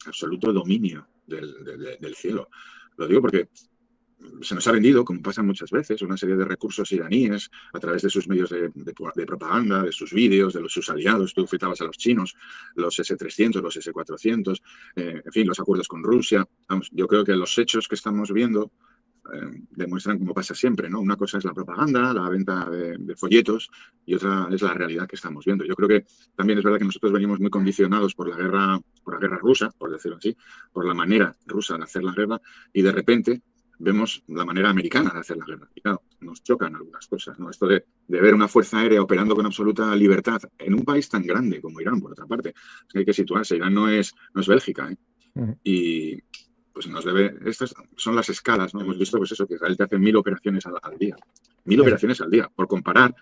absoluto dominio del cielo. Lo digo porque se nos ha vendido, como pasa muchas veces, una serie de recursos iraníes a través de sus medios de propaganda, de sus vídeos, de sus aliados. Tú citabas a los chinos, los S-300, los S-400, en fin, los acuerdos con Rusia. Vamos, yo creo que los hechos que estamos viendo demuestran como pasa siempre, ¿no? Una cosa es la propaganda, la venta de folletos, y otra es la realidad que estamos viendo. Yo creo que también es verdad que nosotros venimos muy condicionados por la guerra rusa, por decirlo así, por la manera rusa de hacer la guerra, y de repente vemos la manera americana de hacer la guerra. Y claro, nos chocan algunas cosas, ¿no? Esto de ver una fuerza aérea operando con absoluta libertad en un país tan grande como Irán, por otra parte. Es que hay que situarse. Irán no es Bélgica, ¿eh? Y pues estas son las escalas, ¿no? Hemos visto pues eso, que Israel te hace 1000 operaciones al día. 1000 operaciones al día. Por comparar,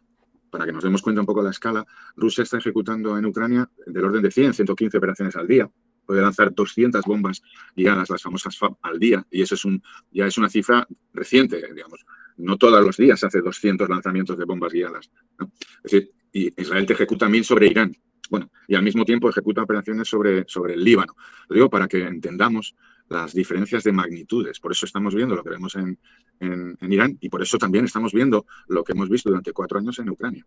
para que nos demos cuenta un poco de la escala, Rusia está ejecutando en Ucrania del orden de 100, 115 operaciones al día. Puede lanzar 200 bombas guiadas, las famosas FAB, al día. Y eso ya es una cifra reciente, digamos. No todos los días se hace 200 lanzamientos de bombas guiadas, ¿no? Es decir, y Israel te ejecuta 1000 sobre Irán. Bueno, y al mismo tiempo ejecuta operaciones sobre el Líbano. Lo digo para que entendamos las diferencias de magnitudes. Por eso estamos viendo lo que vemos en Irán, y por eso también estamos viendo lo que hemos visto durante 4 años en Ucrania.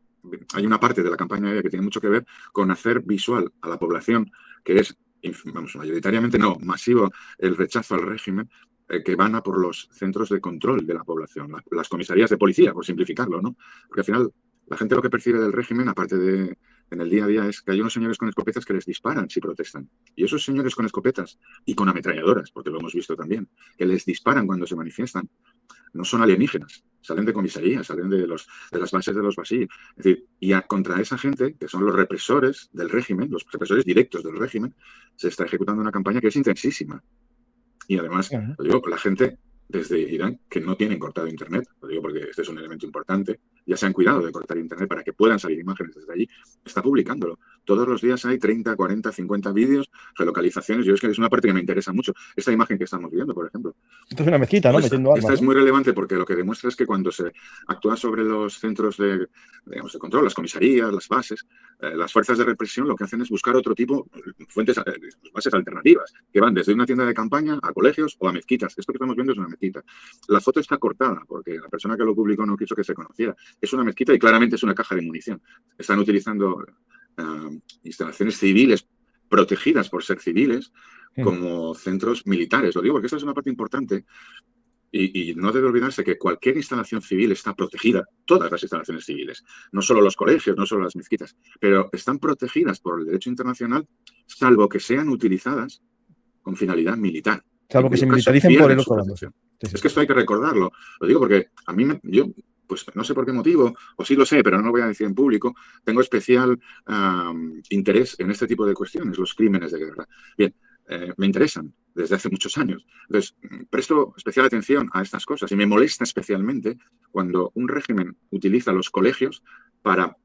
Hay una parte de la campaña aérea que tiene mucho que ver con hacer visual a la población, que es, vamos, mayoritariamente no, masivo el rechazo al régimen, que van a por los centros de control de la población, las comisarías de policía, por simplificarlo, ¿no? Porque al final la gente lo que percibe del régimen, aparte de en el día a día, es que hay unos señores con escopetas que les disparan si protestan. Y esos señores con escopetas y con ametralladoras, porque lo hemos visto también, que les disparan cuando se manifiestan, no son alienígenas, salen de comisarías, salen de las bases de los Basí. Es decir, contra esa gente, que son los represores del régimen, los represores directos del régimen, se está ejecutando una campaña que es intensísima. Y además, lo digo, la gente desde Irán que no tienen cortado Internet, lo digo porque este es un elemento importante, ya se han cuidado de cortar Internet para que puedan salir imágenes desde allí, está publicándolo. Todos los días hay 30, 40, 50 vídeos, relocalizaciones. Yo es que es una parte que me interesa mucho. Esta imagen que estamos viendo, por ejemplo. Esto es una mezquita, ¿no? Metiendo armas, esta es muy relevante porque lo que demuestra es que cuando se actúa sobre los centros de control, las comisarías, las bases, las fuerzas de represión lo que hacen es buscar otro tipo, bases alternativas, que van desde una tienda de campaña a colegios o a mezquitas. Esto que estamos viendo es una mezquita. La foto está cortada porque la persona que lo publicó no quiso que se conociera. Es una mezquita y claramente es una caja de munición. Están utilizando instalaciones civiles protegidas por ser civiles como centros militares. Lo digo porque esta es una parte importante y no debe olvidarse que cualquier instalación civil está protegida, todas las instalaciones civiles, no solo los colegios, no solo las mezquitas, pero están protegidas por el derecho internacional, salvo que sean utilizadas con finalidad militar. Salvo que se militaricen por el otro lado. Sí, sí. Es que esto hay que recordarlo. Lo digo porque a mí, yo pues no sé por qué motivo, o sí lo sé, pero no lo voy a decir en público, tengo especial interés en este tipo de cuestiones, los crímenes de guerra. Bien, me interesan desde hace muchos años. Entonces, presto especial atención a estas cosas y me molesta especialmente cuando un régimen utiliza los colegios para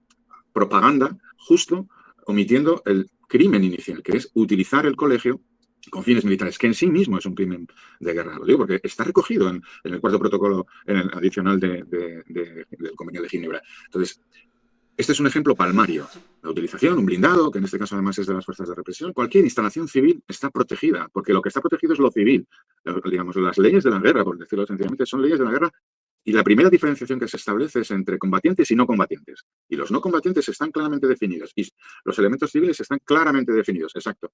propaganda, justo omitiendo el crimen inicial, que es utilizar el colegio con fines militares, que en sí mismo es un crimen de guerra. Lo digo porque está recogido en el cuarto protocolo, en el adicional del Convenio de Ginebra. Entonces, este es un ejemplo palmario. La utilización, un blindado, que en este caso además es de las fuerzas de represión, cualquier instalación civil está protegida, porque lo que está protegido es lo civil. Digamos, las leyes de la guerra, por decirlo sencillamente, son leyes de la guerra. Y la primera diferenciación que se establece es entre combatientes y no combatientes. Y los no combatientes están claramente definidos. Y los elementos civiles están claramente definidos, exacto.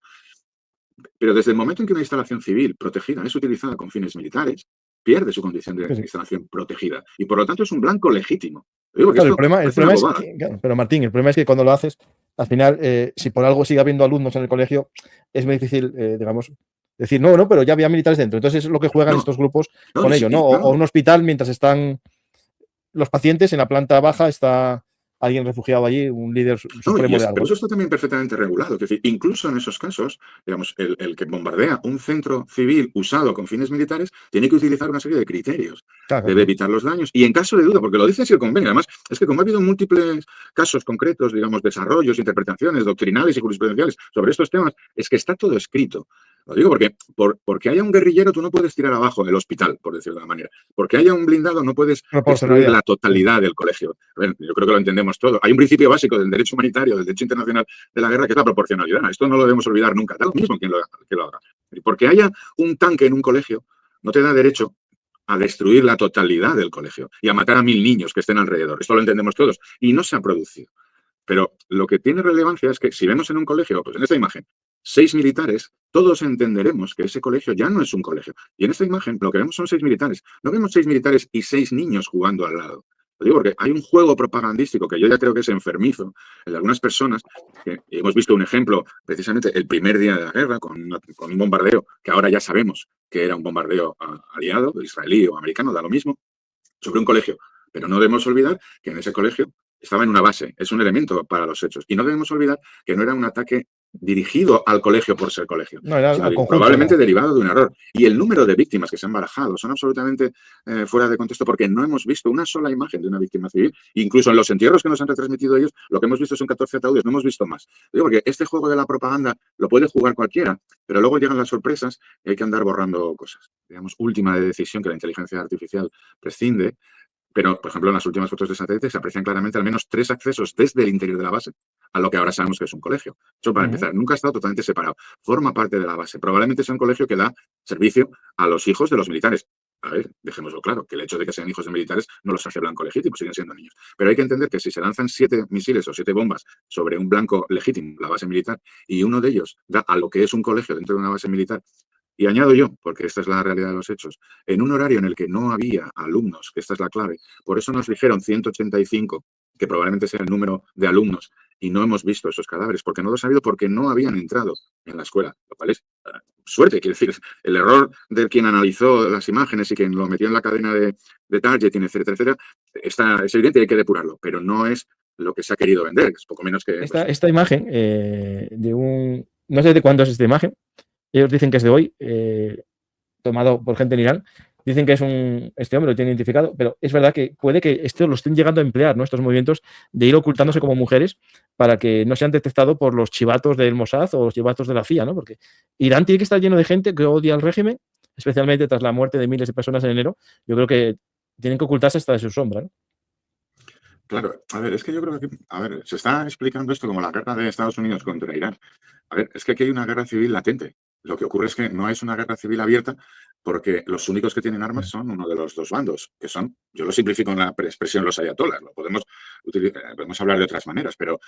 Pero desde el momento en que una instalación civil protegida es utilizada con fines militares, pierde su condición de instalación protegida. Y por lo tanto es un blanco legítimo. Claro, el problema es que, claro, pero Martín, el problema es que cuando lo haces, al final, si por algo sigue habiendo alumnos en el colegio, es muy difícil, digamos, decir, no, pero ya había militares dentro. Entonces es lo que juegan estos grupos con ello, ¿no? O un hospital, mientras están los pacientes, en la planta baja está alguien refugiado allí, un líder supremo de algo. Pero eso está también perfectamente regulado. Es decir, incluso en esos casos, digamos, el que bombardea un centro civil usado con fines militares tiene que utilizar una serie de criterios. Debe evitar los daños. Y en caso de duda, porque lo dice así el convenio, además, es que como ha habido múltiples casos concretos, digamos, desarrollos, interpretaciones doctrinales y jurisprudenciales sobre estos temas, es que está todo escrito. Lo digo porque haya un guerrillero, tú no puedes tirar abajo el hospital, por decirlo de alguna manera. Porque haya un blindado, no puedes destruir la totalidad del colegio. A ver, yo creo que lo entendemos todo. Hay un principio básico del derecho humanitario, del derecho internacional de la guerra, que es la proporcionalidad. Esto no lo debemos olvidar nunca. Da lo mismo quien lo haga. Porque haya un tanque en un colegio no te da derecho a destruir la totalidad del colegio y a matar a 1000 niños que estén alrededor. Esto lo entendemos todos. Y no se ha producido. Pero lo que tiene relevancia es que si vemos en un colegio, pues en esta imagen, 6 militares, todos entenderemos que ese colegio ya no es un colegio. Y en esta imagen lo que vemos son 6 militares. No vemos 6 militares y 6 niños jugando al lado. Lo digo porque hay un juego propagandístico que yo ya creo que es enfermizo en algunas personas, que hemos visto un ejemplo precisamente el primer día de la guerra con un bombardeo, que ahora ya sabemos que era un bombardeo aliado, israelí o americano, da lo mismo, sobre un colegio. Pero no debemos olvidar que en ese colegio estaba en una base, es un elemento para los hechos. Y no debemos olvidar que no era un ataque dirigido al colegio por ser colegio, no, era sino al conjunto, probablemente derivado de un error. Y el número de víctimas que se han barajado son absolutamente fuera de contexto porque no hemos visto una sola imagen de una víctima civil. Incluso en los entierros que nos han retransmitido ellos, lo que hemos visto son 14 ataúdes, no hemos visto más. Digo porque este juego de la propaganda lo puede jugar cualquiera, pero luego llegan las sorpresas y hay que andar borrando cosas. Digamos, última decisión que la inteligencia artificial prescinde. Pero, por ejemplo, en las últimas fotos de satélite se aprecian claramente al menos 3 accesos desde el interior de la base a lo que ahora sabemos que es un colegio. Eso para empezar, nunca ha estado totalmente separado. Forma parte de la base. Probablemente sea un colegio que da servicio a los hijos de los militares. A ver, dejémoslo claro, que el hecho de que sean hijos de militares no los hace blanco legítimo, siguen siendo niños. Pero hay que entender que si se lanzan 7 misiles o 7 bombas sobre un blanco legítimo, la base militar, y uno de ellos da a lo que es un colegio dentro de una base militar, y añado yo, porque esta es la realidad de los hechos, en un horario en el que no había alumnos, que esta es la clave, por eso nos dijeron 185, que probablemente sea el número de alumnos, y no hemos visto esos cadáveres, porque no lo he sabido, porque no habían entrado en la escuela, lo cual es suerte, quiere decir, el error de quien analizó las imágenes y quien lo metió en la cadena de targeting, etcétera, etcétera, es evidente y hay que depurarlo, pero no es lo que se ha querido vender, es poco menos que... Esta imagen de un... No sé de cuándo es esta imagen. Ellos dicen que es de hoy, tomado por gente en Irán. Dicen que es este hombre, lo tiene identificado, pero es verdad que puede que esto lo estén llegando a emplear, ¿no? Estos movimientos de ir ocultándose como mujeres para que no sean detectados por los chivatos del Mossad o los chivatos de la CIA, ¿no? Porque Irán tiene que estar lleno de gente que odia al régimen, especialmente tras la muerte de miles de personas en enero. Yo creo que tienen que ocultarse hasta de su sombra, ¿no? Claro, a ver, es que yo creo que, a ver, se está explicando esto como la guerra de Estados Unidos contra Irán. A ver, es que aquí hay una guerra civil latente. Lo que ocurre es que no es una guerra civil abierta porque los únicos que tienen armas son uno de los dos bandos, que son, yo lo simplifico en la expresión los ayatolás, lo podemos hablar de otras maneras, pero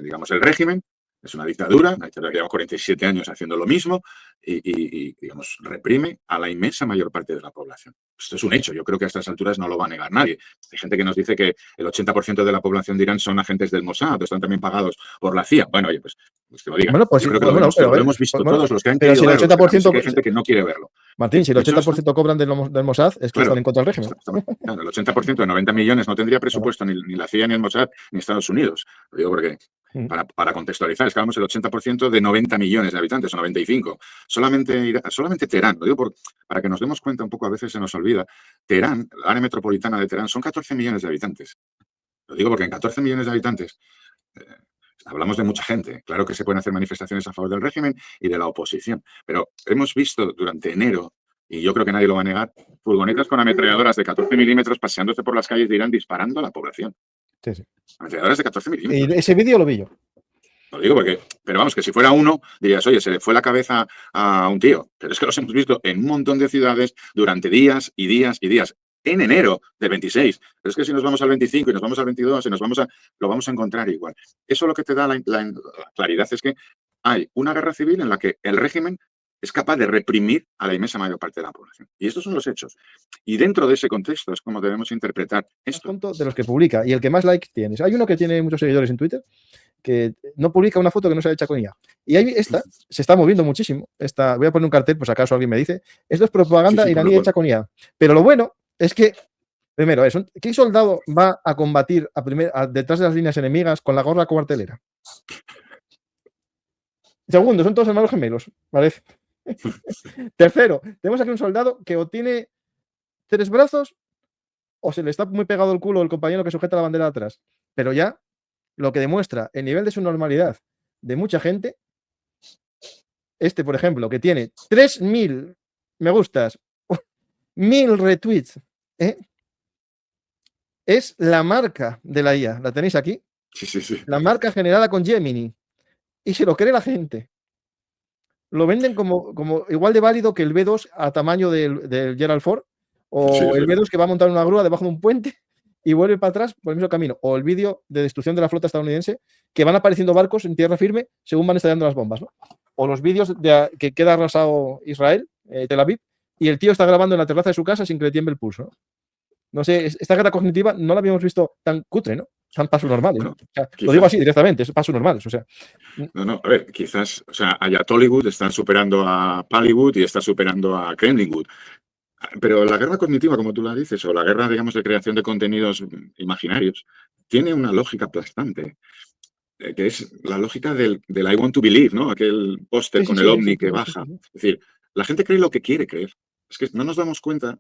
digamos, el régimen es una dictadura que lleva 47 años haciendo lo mismo y, digamos, reprime a la inmensa mayor parte de la población. Esto es un hecho, yo creo que a estas alturas no lo va a negar nadie. Hay gente que nos dice que el 80% de la población de Irán son agentes del Mossad, están también pagados por la CIA. Bueno, oye, pues que lo digan. Bueno, pues yo creo que lo hemos visto todos los que han querido verlo. Pero sí que hay gente que no quiere verlo. Martín, si el 80% cobran del Mossad, es que están en contra del régimen. Claro, el 80% de 90 millones no tendría presupuesto ni la CIA, ni el Mossad, ni Estados Unidos. Lo digo porque, para contextualizar, es que hablamos del 80% de 90 millones de habitantes, o 95. Solamente Teherán, lo digo para que nos demos cuenta un poco, a veces se nos olvida, Teherán, la área metropolitana de Teherán, son 14 millones de habitantes. Lo digo porque en 14 millones de habitantes hablamos de mucha gente. Claro que se pueden hacer manifestaciones a favor del régimen y de la oposición, pero hemos visto durante enero, y yo creo que nadie lo va a negar, furgonetas con ametralladoras de 14 milímetros paseándose por las calles de Irán disparando a la población. Sí, sí. Ametralladoras de 14 milímetros. Y ese vídeo lo vi yo. Lo digo porque, pero vamos, que si fuera uno, dirías, oye, se le fue la cabeza a un tío. Pero es que los hemos visto en un montón de ciudades durante días y días y días. En enero del 26. Pero es que si nos vamos al 25 y nos vamos al 22 y lo vamos a encontrar igual. Eso lo que te da la claridad es que hay una guerra civil en la que el régimen es capaz de reprimir a la inmensa mayor parte de la población. Y estos son los hechos. Y dentro de ese contexto es como debemos interpretar esto. De los que publica y el que más likes tienes. Hay uno que tiene muchos seguidores en Twitter que no publica una foto que no se ha hecha con IA. Y ahí se está moviendo muchísimo. Voy a poner un cartel, pues acaso alguien me dice, esto es propaganda iraní hecha con IA. Pero lo bueno es que, primero, ¿qué soldado va a combatir detrás de las líneas enemigas con la gorra cuartelera? Segundo, son todos hermanos gemelos, parece. Tercero, tenemos aquí un soldado que o tiene 3 brazos o se le está muy pegado el culo el compañero que sujeta la bandera de atrás. Pero ya lo que demuestra el nivel de su normalidad de mucha gente, por ejemplo, que tiene 3.000 me gustas, 1.000 retweets, es la marca de la IA. ¿La tenéis aquí? Sí. La marca generada con Gemini. Y se lo cree la gente. lo venden como igual de válido que el B2 a tamaño del Gerald Ford, o el B2 que va a montar una grúa debajo de un puente y vuelve para atrás por el mismo camino, o el vídeo de destrucción de la flota estadounidense, que van apareciendo barcos en tierra firme según van estallando las bombas, ¿no? O los vídeos que queda arrasado Israel, Tel Aviv, y el tío está grabando en la terraza de su casa sin que le tiemble el pulso, ¿no? No sé, esta guerra cognitiva no la habíamos visto tan cutre, ¿no? Tan pasos normales. Bueno, ¿no? O sea, lo digo así directamente, es pasos normales. O sea. No, a ver, quizás, o sea, Ayatollywood está superando a Bollywood y está superando a Kremlinwood. Pero la guerra cognitiva, como tú la dices, o la guerra, digamos, de creación de contenidos imaginarios, tiene una lógica aplastante, que es la lógica del I want to believe, ¿no? Aquel póster con el ovni que baja. Es decir, la gente cree lo que quiere creer. Es que no nos damos cuenta.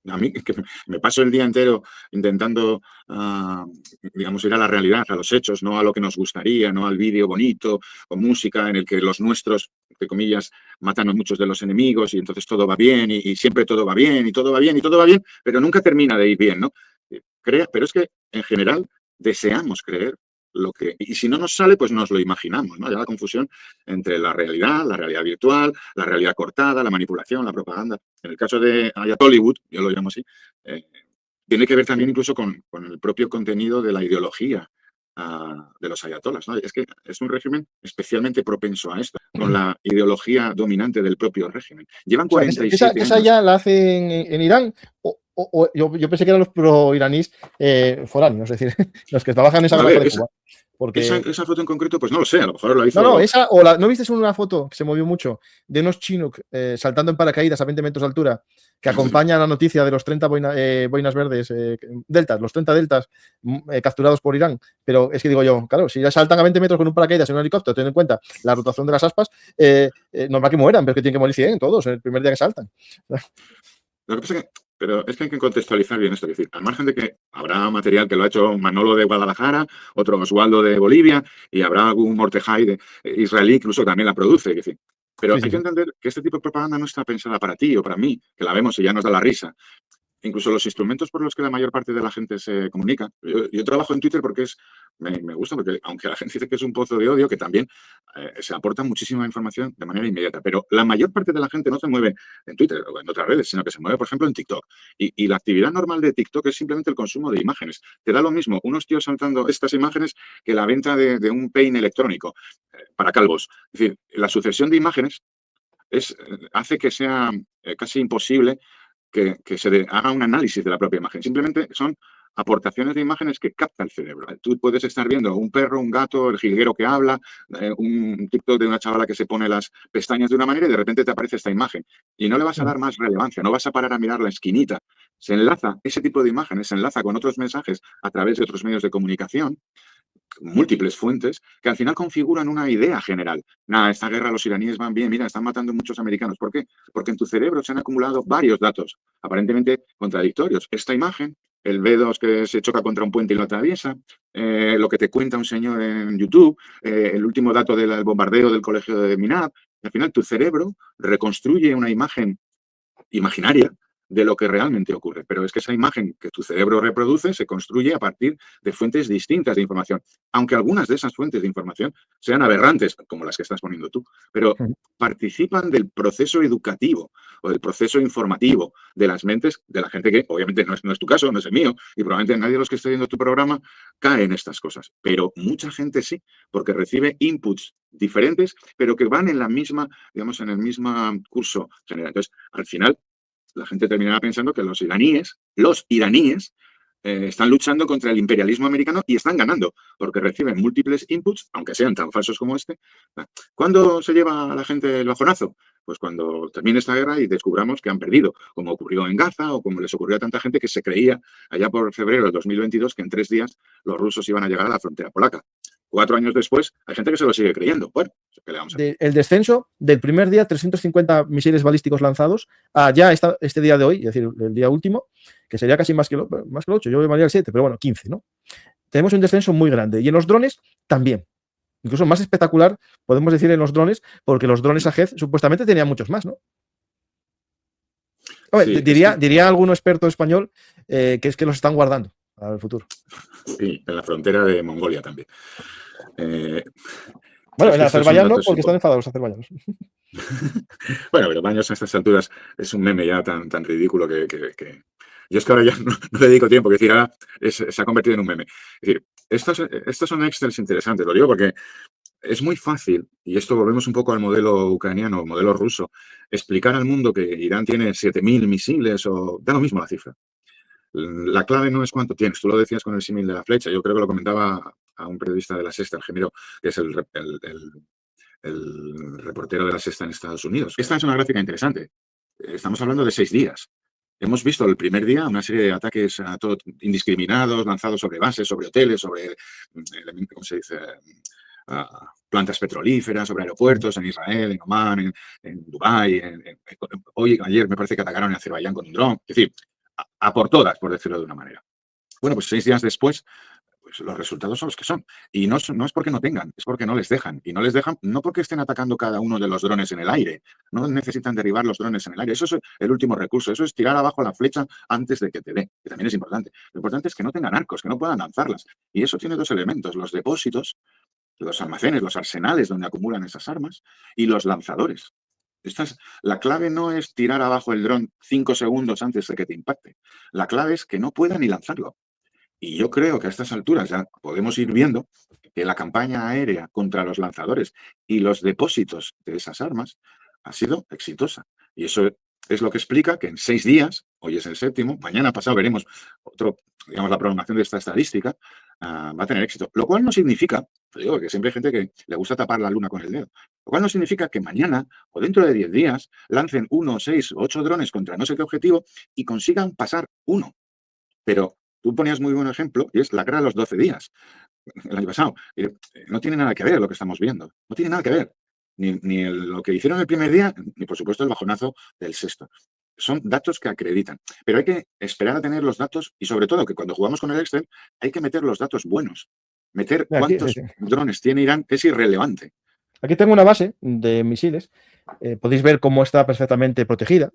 A mí, que me paso el día entero intentando, digamos, ir a la realidad, a los hechos, no a lo que nos gustaría, no al vídeo bonito o música en el que los nuestros, entre comillas, matan a muchos de los enemigos y entonces todo va bien y siempre todo va bien y todo va bien y todo va bien, pero nunca termina de ir bien, ¿no? Pero es que, en general, deseamos creer lo que... Y si no nos sale, pues nos lo imaginamos, ¿no? Ya la confusión entre la realidad virtual, la realidad cortada, la manipulación, la propaganda. En el caso de Ayatollywood, yo lo llamo así, tiene que ver también incluso con el propio contenido de la ideología de los ayatolas, ¿no? Es que es un régimen especialmente propenso a esto, con la ideología dominante del propio régimen. Llevan 47 años. ¿Esa ya la hacen en Irán? Yo pensé que eran los pro-iraníes foráneos, es decir, los que trabajan en esa granja de Cuba. Porque... Esa foto en concreto, pues no lo sé, a lo mejor la hizo... ¿No viste una foto que se movió mucho de unos Chinook saltando en paracaídas a 20 metros de altura que acompaña la noticia de los 30 boinas verdes, deltas, los 30 deltas capturados por Irán? Pero es que digo yo, claro, si ya saltan a 20 metros con un paracaídas en un helicóptero, teniendo en cuenta la rotación de las aspas, normal que mueran, pero es que tienen que morir 100 todos el primer día que saltan. Lo que pasa es que hay que contextualizar bien esto. Es decir, al margen de que habrá material que lo ha hecho Manolo de Guadalajara, otro Oswaldo de Bolivia, y habrá algún Mordejai de israelí, incluso que también la produce. Es decir, pero hay que entender que este tipo de propaganda no está pensada para ti o para mí, que la vemos y ya nos da la risa. Incluso los instrumentos por los que la mayor parte de la gente se comunica. Yo trabajo en Twitter porque me gusta, porque aunque la gente dice que es un pozo de odio, que también se aporta muchísima información de manera inmediata. Pero la mayor parte de la gente no se mueve en Twitter o en otras redes, sino que se mueve, por ejemplo, en TikTok. Y la actividad normal de TikTok es simplemente el consumo de imágenes. Te da lo mismo unos tíos saltando estas imágenes que la venta de un peine electrónico para calvos. Es decir, la sucesión de imágenes hace que sea casi imposible que se haga un análisis de la propia imagen. Simplemente son aportaciones de imágenes que capta el cerebro. Tú puedes estar viendo un perro, un gato, el jilguero que habla, un TikTok de una chavala que se pone las pestañas de una manera y de repente te aparece esta imagen. Y no le vas a dar más relevancia, no vas a parar a mirar la esquinita. Se enlaza, ese tipo de imágenes se enlaza con otros mensajes a través de otros medios de comunicación, múltiples fuentes, que al final configuran una idea general. Nada, esta guerra los iraníes van bien, mira, están matando muchos americanos. ¿Por qué? Porque en tu cerebro se han acumulado varios datos, aparentemente contradictorios. Esta imagen, el B2 que se choca contra un puente y lo atraviesa, lo que te cuenta un señor en YouTube, el último dato del bombardeo del colegio de Minab. Al final tu cerebro reconstruye una imagen imaginaria de lo que realmente ocurre. Pero es que esa imagen que tu cerebro reproduce se construye a partir de fuentes distintas de información, aunque algunas de esas fuentes de información sean aberrantes, como las que estás poniendo tú, pero participan del proceso educativo o del proceso informativo de las mentes de la gente que, obviamente, no es tu caso, no es el mío, y probablemente nadie de los que esté viendo tu programa cae en estas cosas. Pero mucha gente sí, porque recibe inputs diferentes, pero que van en la misma, digamos, en el mismo curso general. Entonces, al final, la gente terminará pensando que los iraníes están luchando contra el imperialismo americano y están ganando, porque reciben múltiples inputs, aunque sean tan falsos como este. ¿Cuándo se lleva a la gente el bajonazo? Pues cuando termine esta guerra y descubramos que han perdido, como ocurrió en Gaza o como les ocurrió a tanta gente que se creía allá por febrero del 2022 que en 3 días los rusos iban a llegar a la frontera polaca. 4 años después, hay gente que se lo sigue creyendo. Bueno, ¿qué le vamos a hacer? El descenso del primer día, 350 misiles balísticos lanzados, a ya este día de hoy, es decir, el día último, que sería casi más que el 8, yo llamaría el 7, pero bueno, 15, ¿no? Tenemos un descenso muy grande. Y en los drones también. Incluso más espectacular, podemos decir, en los drones, porque los drones Ahed supuestamente tenían muchos más, ¿no? Sí, diría algún experto español que es que los están guardando para el futuro. Sí, en la frontera de Mongolia también. Bueno, Es en que estos son Azerbaiyán no, datos porque están importantes. enfadados los azerbaiyanos. Bueno, pero Baños a estas alturas es un meme ya tan ridículo que yo es que ahora ya no le dedico tiempo, que decir, ahora se ha convertido en un meme. Es decir, estos son excels interesantes, lo digo porque es muy fácil, y esto volvemos un poco al modelo ucraniano, al modelo ruso, explicar al mundo que Irán tiene 7.000 misiles o da lo mismo la cifra. La clave no es cuánto tienes, tú lo decías con el símil de la flecha, yo creo que lo comentaba a un periodista de La Sexta, el Gemiro, que es el reportero de La Sexta en Estados Unidos. Esta es una gráfica interesante. Estamos hablando de 6 días. Hemos visto el primer día una serie de ataques a todo, indiscriminados, lanzados sobre bases, sobre hoteles, sobre, ¿cómo se dice? Plantas petrolíferas, sobre aeropuertos en Israel, en Omán, en Dubái. Ayer me parece que atacaron en Azerbaiyán con un dron. Es decir, a por todas, por decirlo de una manera. Bueno, pues 6 días después, pues los resultados son los que son. Y no es porque no tengan, es porque no les dejan. Y no les dejan no porque estén atacando cada uno de los drones en el aire. No necesitan derribar los drones en el aire. Eso es el último recurso. Eso es tirar abajo la flecha antes de que te dé, que también es importante. Lo importante es que no tengan arcos, que no puedan lanzarlas. Y eso tiene 2 elementos: los depósitos, los almacenes, los arsenales donde acumulan esas armas, y los lanzadores. La clave no es tirar abajo el dron 5 segundos antes de que te impacte. La clave es que no pueda ni lanzarlo. Y yo creo que a estas alturas ya podemos ir viendo que la campaña aérea contra los lanzadores y los depósitos de esas armas ha sido exitosa. Y eso es lo que explica que en 6 días, hoy es el 7º, mañana pasado veremos la prolongación de esta estadística, va a tener éxito. Lo cual no significa, te digo que siempre hay gente que le gusta tapar la luna con el dedo, lo cual no significa que mañana o dentro de 10 días lancen 1, 6 o 8 drones contra no sé qué objetivo y consigan pasar uno. Pero tú ponías muy buen ejemplo y es la guerra de los 12 días, el año pasado. No tiene nada que ver lo que estamos viendo. No tiene nada que ver. Ni lo que hicieron el primer día, ni por supuesto el bajonazo del 6º. Son datos que acreditan. Pero hay que esperar a tener los datos y sobre todo que cuando jugamos con el Excel hay que meter los datos buenos. Meter Aquí, cuántos drones tiene Irán es irrelevante. aquí tengo una base de misiles. Podéis ver cómo está perfectamente protegida.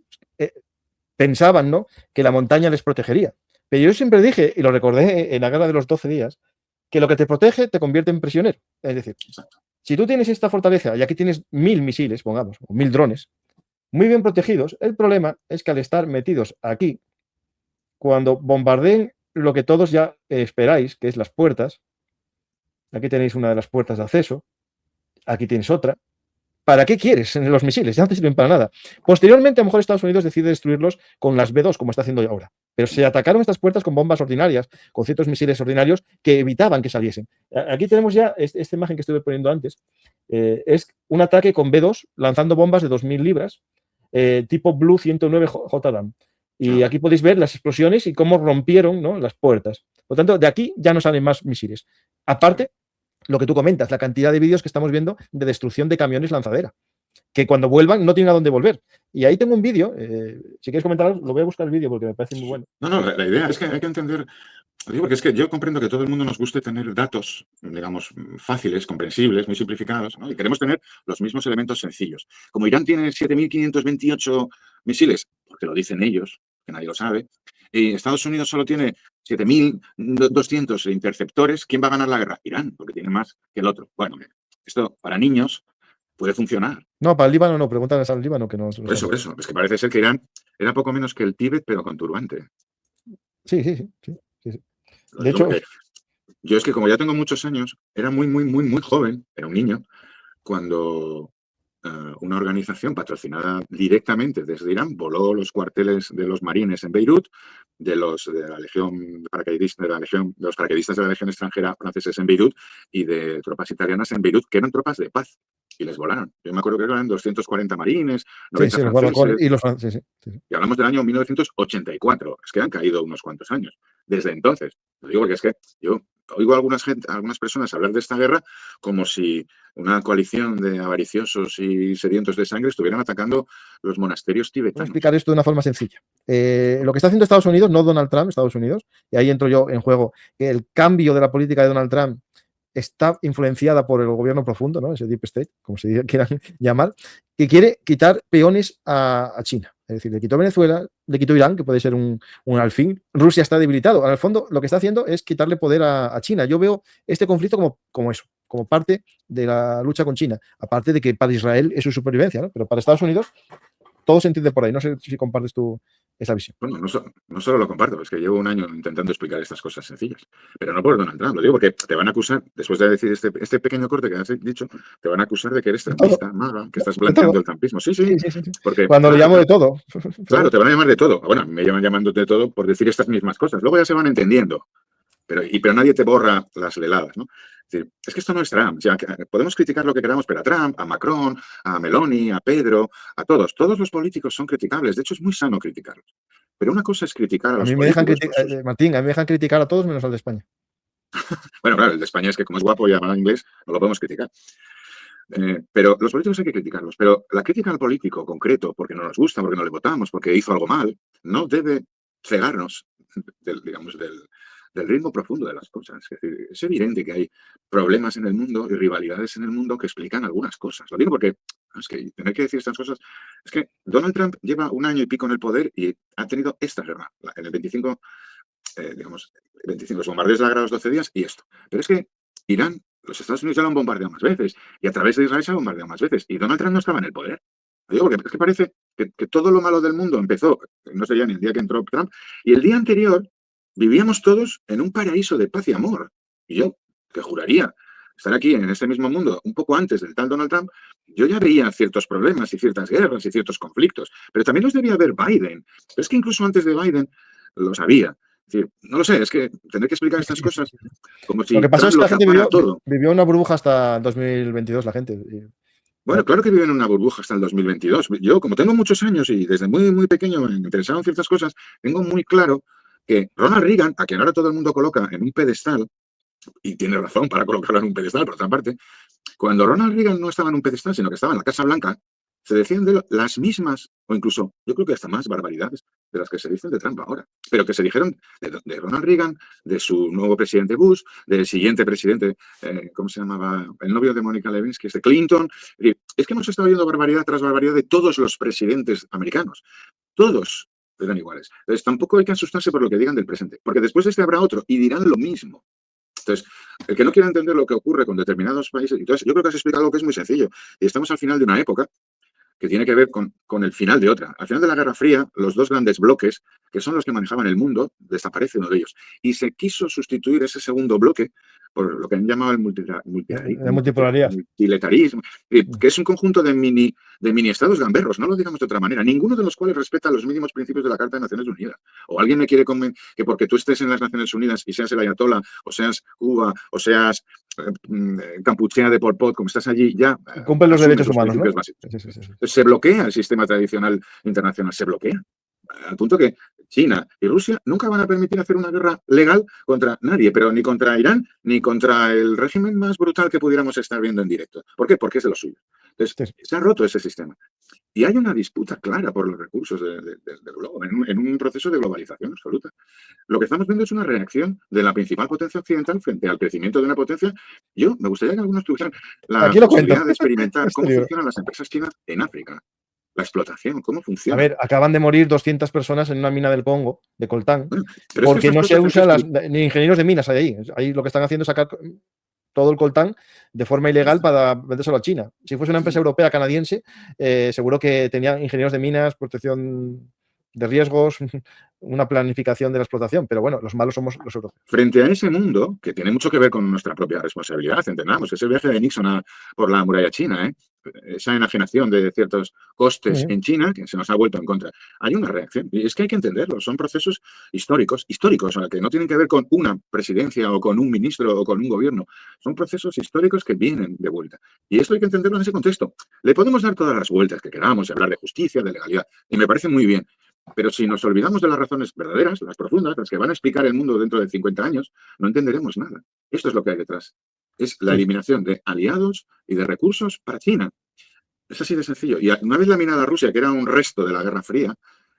Pensaban, ¿no?, que la montaña les protegería. Pero yo siempre dije, y lo recordé en la guerra de los 12 días, que lo que te protege te convierte en prisionero. Es decir, Exacto. Si tú tienes esta fortaleza y aquí tienes 1000 misiles, pongamos, o 1000 drones, muy bien protegidos, el problema es que al estar metidos aquí, cuando bombardeen lo que todos ya esperáis, que es las puertas, aquí tenéis una de las puertas de acceso, aquí tienes otra. ¿Para qué quieres los misiles? Ya no te sirven para nada. Posteriormente, a lo mejor Estados Unidos decide destruirlos con las B2, como está haciendo ahora. Pero se atacaron estas puertas con bombas ordinarias, con ciertos misiles ordinarios que evitaban que saliesen. Aquí tenemos ya esta imagen que estuve poniendo antes. Es un ataque con B2 lanzando bombas de 2000 libras, tipo Blue 109 JDAM. Y aquí podéis ver las explosiones y cómo rompieron, ¿no?, las puertas. Por lo tanto, de aquí ya no salen más misiles. Aparte, lo que tú comentas, la cantidad de vídeos que estamos viendo de destrucción de camiones lanzadera, que cuando vuelvan no tienen a dónde volver. Y ahí tengo un vídeo, si quieres comentar algo, lo voy a buscar el vídeo porque me parece muy bueno. No, la idea es que hay que entender, porque es que yo comprendo que a todo el mundo nos guste tener datos, digamos, fáciles, comprensibles, muy simplificados, ¿no? Y queremos tener los mismos elementos sencillos. Como Irán tiene 7.528 misiles, porque lo dicen ellos, que nadie lo sabe, y Estados Unidos solo tiene 7.200 interceptores, ¿quién va a ganar la guerra? Irán, porque tiene más que el otro. Bueno, esto para niños puede funcionar. No, para el Líbano no, pregúntales al Líbano que no. Por eso, es que parece ser que Irán era poco menos que el Tíbet, pero con turbante. Sí. De hecho, yo es que como ya tengo muchos años, era muy joven, era un niño, cuando una organización patrocinada directamente desde Irán voló los cuarteles de los marines en Beirut, de los paracaidistas de la Legión extranjera franceses en Beirut y de tropas italianas en Beirut, que eran tropas de paz, y les volaron. Yo me acuerdo que eran 240 marines, 90 franceses. Y hablamos del año 1984. Es que han caído unos cuantos años desde entonces. Lo digo porque es que yo oigo a algunas personas hablar de esta guerra como si una coalición de avariciosos y sedientos de sangre estuvieran atacando los monasterios tibetanos. Voy a explicar esto de una forma sencilla. Lo que está haciendo Estados Unidos, no Donald Trump, Estados Unidos, y ahí entro yo en juego, que el cambio de la política de Donald Trump está influenciada por el gobierno profundo, ¿no?, ese Deep State, como se quieran llamar, que quiere quitar peones a China. Es decir, le quitó Venezuela, le quitó Irán, que puede ser un alfil. Rusia está debilitado. Al fondo, lo que está haciendo es quitarle poder a China. Yo veo este conflicto como eso. como parte de la lucha con China. Aparte de que para Israel es su supervivencia, ¿no? Pero para Estados Unidos todo se entiende por ahí. No sé si compartes tú esa visión. Bueno, no solo lo comparto, es que llevo un año intentando explicar estas cosas sencillas. Pero no por Donald Trump, lo digo porque te van a acusar, después de decir este pequeño corte que has dicho, te van a acusar de que eres trampista, maga, que estás blanqueando el trampismo. Sí, sí. Sí. Porque, cuando le llamo de todo. Claro, te van a llamar de todo. Bueno, me llevan llamando de todo por decir estas mismas cosas. Luego ya se van entendiendo. Pero nadie te borra las leladas, ¿no? Es que esto no es Trump. O sea, podemos criticar lo que queramos, pero a Trump, a Macron, a Meloni, a Pedro, a todos. Todos los políticos son criticables. De hecho, es muy sano criticarlos. Pero una cosa es criticar a los políticos. Martín, a mí me dejan criticar a todos menos al de España. Bueno, claro, el de España es que como es guapo y habla inglés, no lo podemos criticar. Pero los políticos hay que criticarlos. Pero la crítica al político concreto, porque no nos gusta, porque no le votamos, porque hizo algo mal, no debe cegarnos del ritmo profundo de las cosas. Es evidente que hay problemas en el mundo y rivalidades en el mundo que explican algunas cosas. Lo digo porque es que tener que decir estas cosas es que Donald Trump lleva un año y pico en el poder y ha tenido esta guerra. En el 25, 25 los bombardeos de la guerra de los 12 días y esto. Pero es que Irán, los Estados Unidos ya lo han bombardeado más veces y a través de Israel se ha bombardeado más veces y Donald Trump no estaba en el poder. Lo digo porque es que parece que todo lo malo del mundo empezó, no sé ya ni el día que entró Trump, y el día anterior vivíamos todos en un paraíso de paz y amor. Y yo, que juraría estar aquí en este mismo mundo un poco antes del tal Donald Trump, yo ya veía ciertos problemas y ciertas guerras y ciertos conflictos, pero también los debía ver Biden. Pero es que incluso antes de Biden lo sabía. Es decir, no lo sé, es que tendré que explicar estas cosas como si lo que pasa es que la gente todo. vivió una burbuja hasta 2022, la gente. Bueno, claro que vive en una burbuja hasta el 2022. Yo, como tengo muchos años y desde muy, muy pequeño me interesaban ciertas cosas, tengo muy claro que Ronald Reagan, a quien ahora todo el mundo coloca en un pedestal, y tiene razón para colocarlo en un pedestal, por otra parte, cuando Ronald Reagan no estaba en un pedestal, sino que estaba en la Casa Blanca, se decían de las mismas, o incluso yo creo que hasta más barbaridades de las que se dicen de Trump ahora, pero que se dijeron de Ronald Reagan, de su nuevo presidente Bush, del siguiente presidente, ¿cómo se llamaba? El novio de Mónica Lewinsky, Clinton. Es que hemos estado viendo barbaridad tras barbaridad de todos los presidentes americanos. Todos eran iguales. Entonces tampoco hay que asustarse por lo que digan del presente, porque después de este habrá otro y dirán lo mismo. Entonces, el que no quiera entender lo que ocurre con determinados países, entonces yo creo que has explicado algo que es muy sencillo. Y estamos al final de una época que tiene que ver con el final de otra. Al final de la Guerra Fría, los dos grandes bloques, que son los que manejaban el mundo, desaparece uno de ellos. Y se quiso sustituir ese segundo bloque por lo que han llamado el multilateralismo, que es un conjunto de mini estados gamberros, no lo digamos de otra manera, ninguno de los cuales respeta los mínimos principios de la Carta de Naciones Unidas. O alguien me quiere convencer que porque tú estés en las Naciones Unidas y seas el ayatollah, o seas Cuba, o seas Kampuchea de Pol Pot, como estás allí, ya cumplen los derechos humanos, ¿no? Se bloquea el sistema tradicional internacional, se bloquea. Al punto que China y Rusia nunca van a permitir hacer una guerra legal contra nadie, pero ni contra Irán, ni contra el régimen más brutal que pudiéramos estar viendo en directo. ¿Por qué? Porque es de lo suyo. Entonces, se ha roto ese sistema. Y hay una disputa clara por los recursos del globo, en un proceso de globalización absoluta. Lo que estamos viendo es una reacción de la principal potencia occidental frente al crecimiento de una potencia. Yo me gustaría que algunos tuvieran la posibilidad de experimentar cómo funcionan las empresas chinas en África. La explotación, ¿cómo funciona? A ver, acaban de morir 200 personas en una mina del Congo, de coltán, porque no se usan ni ingenieros de minas ahí. Ahí lo que están haciendo es sacar todo el coltán de forma ilegal para vendérselo a China. Si fuese una empresa europea canadiense, seguro que tenían ingenieros de minas, protección de riesgos, una planificación de la explotación, pero bueno, los malos somos los europeos. Frente a ese mundo, que tiene mucho que ver con nuestra propia responsabilidad, entendamos, ese viaje de Nixon por la muralla china, esa enajenación de ciertos costes en China, que se nos ha vuelto en contra. Hay una reacción, y es que hay que entenderlo, son procesos históricos, o sea, que no tienen que ver con una presidencia o con un ministro o con un gobierno, son procesos históricos que vienen de vuelta. Y esto hay que entenderlo en ese contexto. Le podemos dar todas las vueltas que queramos y hablar de justicia, de legalidad, y me parece muy bien. Pero si nos olvidamos de las razones verdaderas, las profundas, las que van a explicar el mundo dentro de 50 años, no entenderemos nada. Esto es lo que hay detrás. Es la eliminación de aliados y de recursos para China. Es así de sencillo. Y una vez laminada Rusia, que era un resto de la Guerra Fría,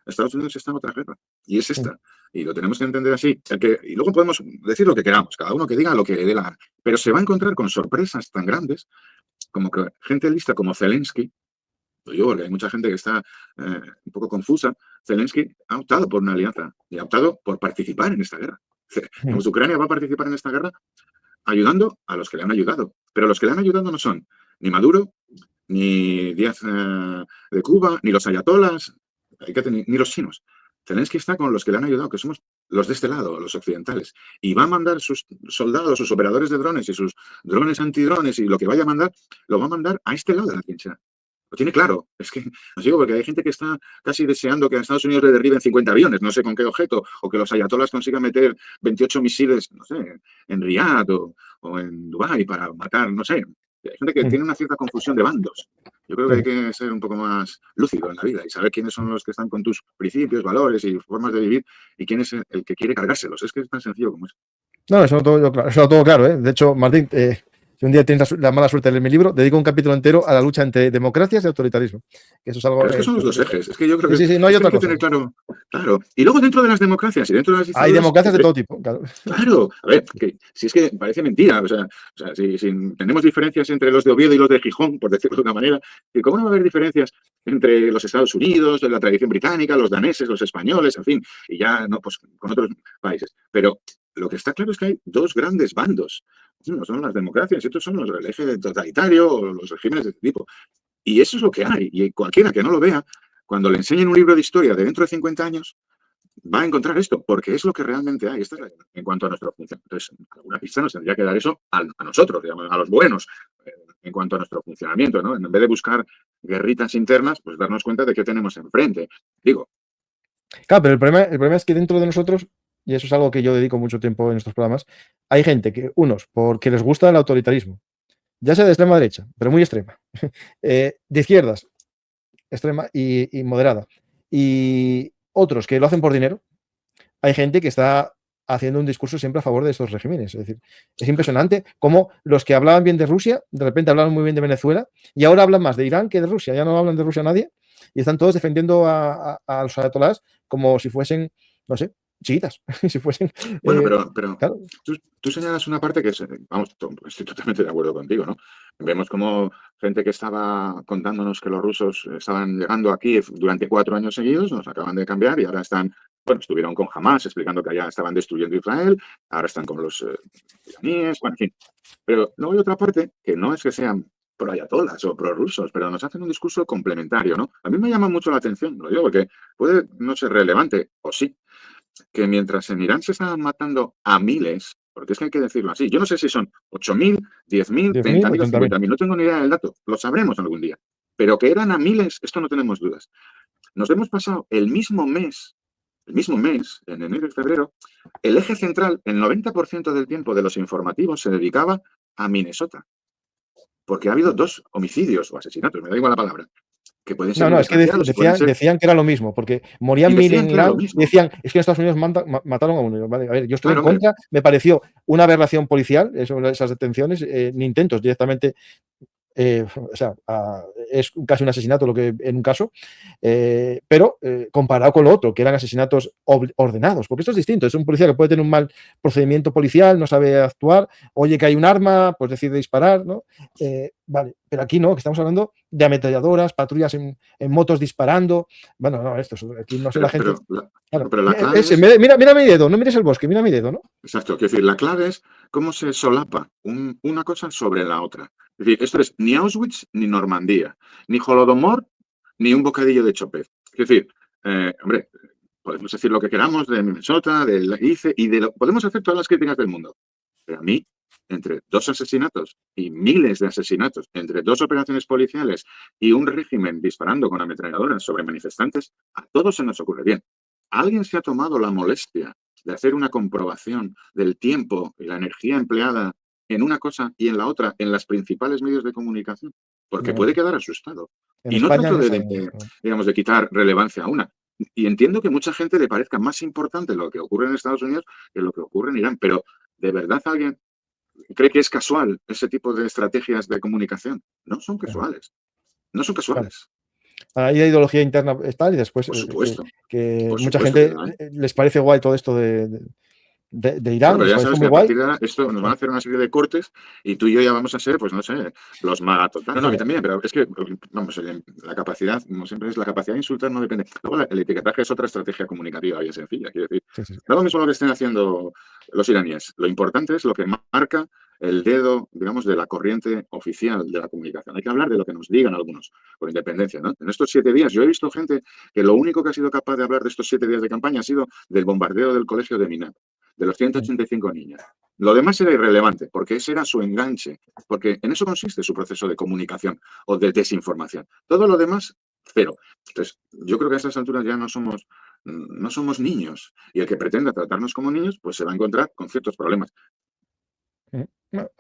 Estados Unidos está en otra guerra. Y es esta. Y lo tenemos que entender así. Y luego podemos decir lo que queramos, cada uno que diga lo que le dé la gana. Pero se va a encontrar con sorpresas tan grandes como que gente lista como Zelensky, porque hay mucha gente que está un poco confusa. Zelensky ha optado por una alianza y ha optado por participar en esta guerra. Ucrania va a participar en esta guerra ayudando a los que le han ayudado. Pero los que le han ayudado no son ni Maduro, ni Díaz de Cuba, ni los ayatolas, ni los chinos. Tenéis que estar con los que le han ayudado, que somos los de este lado, los occidentales. Y va a mandar sus soldados, sus operadores de drones y sus drones antidrones y lo que vaya a mandar, lo va a mandar a este lado de la trinchera. Lo tiene claro. Es que, os digo, porque hay gente que está casi deseando que a Estados Unidos le derriben 50 aviones, no sé con qué objeto, o que los ayatolas consigan meter 28 misiles, no sé, en Riad o en Dubái para matar, no sé. Hay gente que tiene una cierta confusión de bandos. Yo creo que hay que ser un poco más lúcido en la vida y saber quiénes son los que están con tus principios, valores y formas de vivir y quién es el que quiere cargárselos. Es que es tan sencillo como eso. No, eso lo tengo claro, ¿eh? De hecho, Martín, si un día tienes la mala suerte de leer mi libro, dedico un capítulo entero a la lucha entre democracias y autoritarismo. Eso es algo, pero es que son los dos ejes. Es que yo creo que, sí, no hay otra hay que cosa. tener claro. Y luego dentro de las democracias y dentro de las dictaduras, hay democracias de todo tipo. Claro. A ver, que, si es que parece mentira. O sea si tenemos diferencias entre los de Oviedo y los de Gijón, por decirlo de una manera, ¿cómo no va a haber diferencias entre los Estados Unidos, la tradición británica, los daneses, los españoles, en fin, y ya no, pues con otros países? Pero lo que está claro es que hay dos grandes bandos. Unos son las democracias y otros son el eje totalitario o los regímenes de este tipo. Y eso es lo que hay. Y cualquiera que no lo vea, cuando le enseñen un libro de historia de dentro de 50 años, va a encontrar esto, porque es lo que realmente hay. Esto es en cuanto a nuestro funcionamiento. Entonces, alguna pista nos tendría que dar eso a nosotros, digamos, a los buenos, en cuanto a nuestro funcionamiento, ¿no? En vez de buscar guerritas internas, pues darnos cuenta de qué tenemos enfrente. Digo. Claro, pero el problema es que dentro de nosotros, y eso es algo que yo dedico mucho tiempo en estos programas, hay gente que, unos, porque les gusta el autoritarismo, ya sea de extrema derecha, pero muy extrema, de izquierdas, extrema y moderada, y otros que lo hacen por dinero. Hay gente que está haciendo un discurso siempre a favor de estos regímenes. Es decir, es impresionante cómo los que hablaban bien de Rusia, de repente hablaban muy bien de Venezuela, y ahora hablan más de Irán que de Rusia. Ya no hablan de Rusia nadie, y están todos defendiendo a los ayatolás como si fuesen, no sé, chiitas. si fuesen, bueno, pero claro. tú señalas una parte que, vamos, estoy totalmente de acuerdo contigo, ¿no? Vemos como gente que estaba contándonos que los rusos estaban llegando aquí durante 4 años seguidos, nos acaban de cambiar y ahora están, bueno, estuvieron con Hamas explicando que allá estaban destruyendo Israel, ahora están con los iraníes, bueno, en fin. Pero luego hay otra parte que no es que sean pro-ayatolas o pro-rusos, pero nos hacen un discurso complementario, ¿no? A mí me llama mucho la atención, lo digo porque puede no ser relevante, o sí, que mientras en Irán se estaban matando a miles, porque es que hay que decirlo así, yo no sé si son 8.000, 10.000, 30.000 o 50.000, no tengo ni idea del dato, lo sabremos algún día, pero que eran a miles, esto no tenemos dudas. Nos hemos pasado el mismo mes, en enero y febrero, el eje central, el 90% del tiempo de los informativos se dedicaba a Minnesota, porque ha habido 2 homicidios o asesinatos, me da igual la palabra, que pueden ser es que decían que era lo mismo, porque morían 1.000 en Irán, decían, es que en Estados Unidos mataron a uno. Vale, a ver, yo estoy en contra, me pareció una aberración policial, esas detenciones, ni intentos directamente. O sea, es casi un asesinato lo que en un caso, pero comparado con lo otro, que eran asesinatos ordenados, porque esto es distinto, es un policía que puede tener un mal procedimiento policial, no sabe actuar, oye que hay un arma, pues decide disparar, ¿no? Vale, pero aquí no, que estamos hablando de ametralladoras, patrullas en motos disparando, bueno, no, aquí no sé la gente. Pero la clave es... mira mi dedo, no mires el bosque, mira mi dedo, ¿no? Exacto, quiero decir, la clave es cómo se solapa una cosa sobre la otra. Es decir, esto es ni Auschwitz ni Normandía, ni Holodomor ni un bocadillo de Chopez. Es decir, hombre, podemos decir lo que queramos de Minnesota, del ICE podemos hacer todas las críticas del mundo. Pero a mí, entre 2 asesinatos y miles de asesinatos, entre 2 operaciones policiales y un régimen disparando con ametralladoras sobre manifestantes, a todos se nos ocurre bien. ¿Alguien se ha tomado la molestia de hacer una comprobación del tiempo y la energía empleada en una cosa y en la otra en los principales medios de comunicación? Porque puede quedar asustado. Y no trato de quitar relevancia a una. Y entiendo que mucha gente le parezca más importante lo que ocurre en Estados Unidos que lo que ocurre en Irán. Pero, ¿de verdad alguien cree que es casual ese tipo de estrategias de comunicación? No son casuales. No son casuales. Hay la ideología interna está y después por supuesto, que mucha gente les parece guay todo esto de de Irán. Pero ya sabes que muy a partir de ahora esto nos van a hacer una serie de cortes y tú y yo ya vamos a ser, pues no sé, los maga total. No, a mí también, pero es que, vamos, la capacidad, como siempre es, la capacidad de insultar no depende. Luego el etiquetaje es otra estrategia comunicativa bien sencilla. Quiero decir, no es lo mismo lo que estén haciendo los iraníes. Lo importante es lo que marca el dedo, digamos, de la corriente oficial de la comunicación. Hay que hablar de lo que nos digan algunos, por independencia, ¿no? En estos 7 días, yo he visto gente que lo único que ha sido capaz de hablar de estos 7 días de campaña ha sido del bombardeo del colegio de Minab, de los 185 niños. Lo demás era irrelevante, porque ese era su enganche, porque en eso consiste su proceso de comunicación o de desinformación. Todo lo demás, cero. Entonces, yo creo que a estas alturas ya no somos niños, y el que pretenda tratarnos como niños, pues se va a encontrar con ciertos problemas.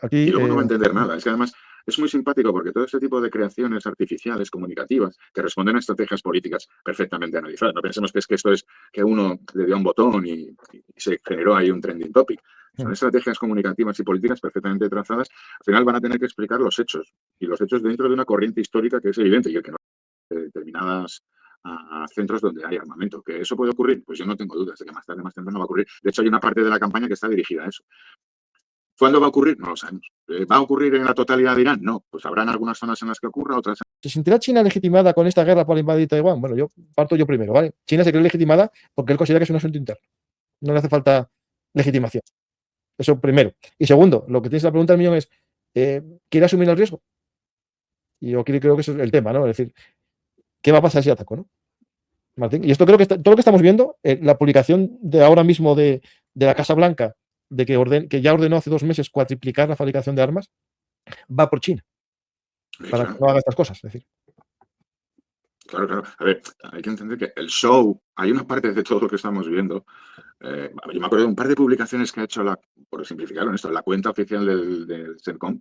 Aquí, y luego no va a entender nada. Es que además es muy simpático porque todo este tipo de creaciones artificiales, comunicativas, que responden a estrategias políticas perfectamente analizadas. No pensemos que es que esto es que uno le dio un botón y se generó ahí un trending topic. Son estrategias comunicativas y políticas perfectamente trazadas. Al final van a tener que explicar los hechos. Y los hechos dentro de una corriente histórica que es evidente y el que no determinadas a centros donde hay armamento. ¿Que eso puede ocurrir? Pues yo no tengo dudas de que más tarde, más temprano va a ocurrir. De hecho, hay una parte de la campaña que está dirigida a eso. ¿Cuándo va a ocurrir? No lo sabemos. ¿Va a ocurrir en la totalidad de Irán? No. Pues habrán algunas zonas en las que ocurra, otras. ¿Se sentirá China legitimada con esta guerra para invadir Taiwán? Bueno, parto yo primero, ¿vale? China se cree legitimada porque él considera que es un asunto interno. No le hace falta legitimación. Eso primero. Y segundo, lo que tienes la pregunta del millón es, ¿quiere asumir el riesgo? Y yo creo que eso es el tema, ¿no? Es decir, ¿qué va a pasar si ataco, no? Martín. Y esto creo que todo lo que estamos viendo, la publicación de ahora mismo de la Casa Blanca, de que ya ordenó hace 2 meses cuatriplicar la fabricación de armas, va por China. Para que no haga estas cosas. Es decir. Claro. A ver, hay que entender que el show, hay una parte de todo lo que estamos viendo. Yo me acuerdo de un par de publicaciones que ha hecho, por simplificarlo en esto, la cuenta oficial del CENTCOM,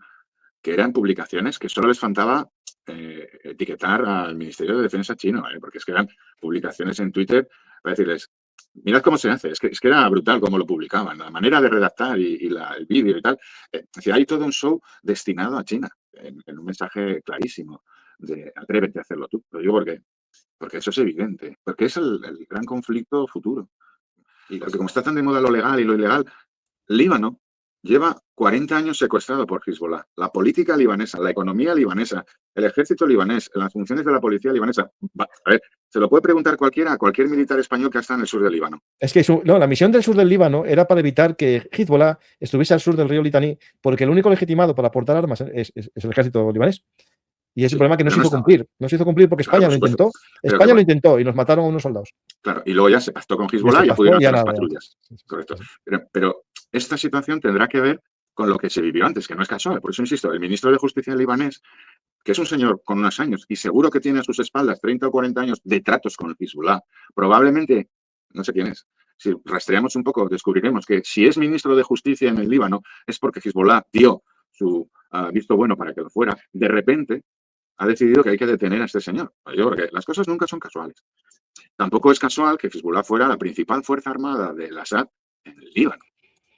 que eran publicaciones que solo les faltaba etiquetar al Ministerio de Defensa chino, porque es que eran publicaciones en Twitter para decirles, mirad cómo se hace, es que era brutal cómo lo publicaban, la manera de redactar y el vídeo y tal. Es decir, hay todo un show destinado a China, en un mensaje clarísimo de atrévete a hacerlo tú. Lo digo porque eso es evidente, porque es el gran conflicto futuro. Y porque como está tan de moda lo legal y lo ilegal, Líbano lleva 40 años secuestrado por Hezbollah. La política libanesa, la economía libanesa, el ejército libanés, las funciones de la policía libanesa. A ver, se lo puede preguntar cualquiera, a cualquier militar español que está en el sur del Líbano. Es que la misión del sur del Líbano era para evitar que Hezbollah estuviese al sur del río Litaní, porque el único legitimado para aportar armas es el ejército libanés. Y es el problema que no se hizo cumplir. No se hizo cumplir porque España lo intentó. España lo intentó y nos mataron a unos soldados. Claro, y luego ya se pactó con Hezbollah y ya pudieron hacer las patrullas. Correcto. Pero esta situación tendrá que ver con lo que se vivió antes, que no es casual. Por eso insisto, el ministro de Justicia libanés, que es un señor con unos años y seguro que tiene a sus espaldas 30 o 40 años de tratos con Hezbollah, probablemente, no sé quién es, si rastreamos un poco, descubriremos que si es ministro de Justicia en el Líbano es porque Hezbollah dio su visto bueno para que lo fuera. De repente ha decidido que hay que detener a este señor. Porque las cosas nunca son casuales. Tampoco es casual que Hezbollah fuera la principal fuerza armada del Assad en el Líbano.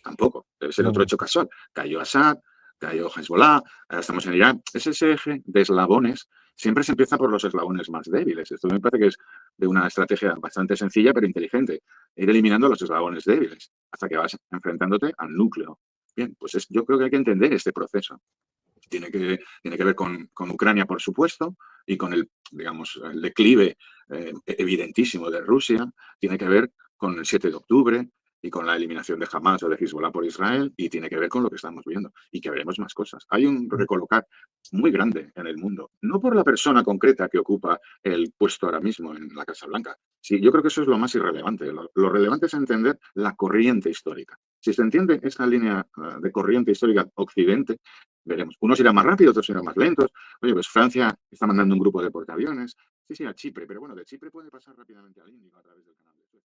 Tampoco. Debe ser otro hecho casual. Cayó Assad, cayó Hezbollah, ahora estamos en Irán. Es ese eje de eslabones. Siempre se empieza por los eslabones más débiles. Esto me parece que es de una estrategia bastante sencilla pero inteligente. Ir eliminando los eslabones débiles hasta que vas enfrentándote al núcleo. Bien, pues yo creo que hay que entender este proceso. Tiene que ver con Ucrania, por supuesto, y con el declive evidentísimo de Rusia. Tiene que ver con el 7 de octubre y con la eliminación de Hamas o de Hezbollah por Israel, y tiene que ver con lo que estamos viendo. Y que veremos más cosas. Hay un recolocar muy grande en el mundo, no por la persona concreta que ocupa el puesto ahora mismo en la Casa Blanca. Sí, yo creo que eso es lo más irrelevante. Lo relevante es entender la corriente histórica. Si se entiende esta línea de corriente histórica occidente, veremos. Unos irán más rápido, otros irán más lentos. Oye, pues Francia está mandando un grupo de portaaviones. Sí, a Chipre, pero bueno, de Chipre puede pasar rápidamente al Índico a través del canal de Suez.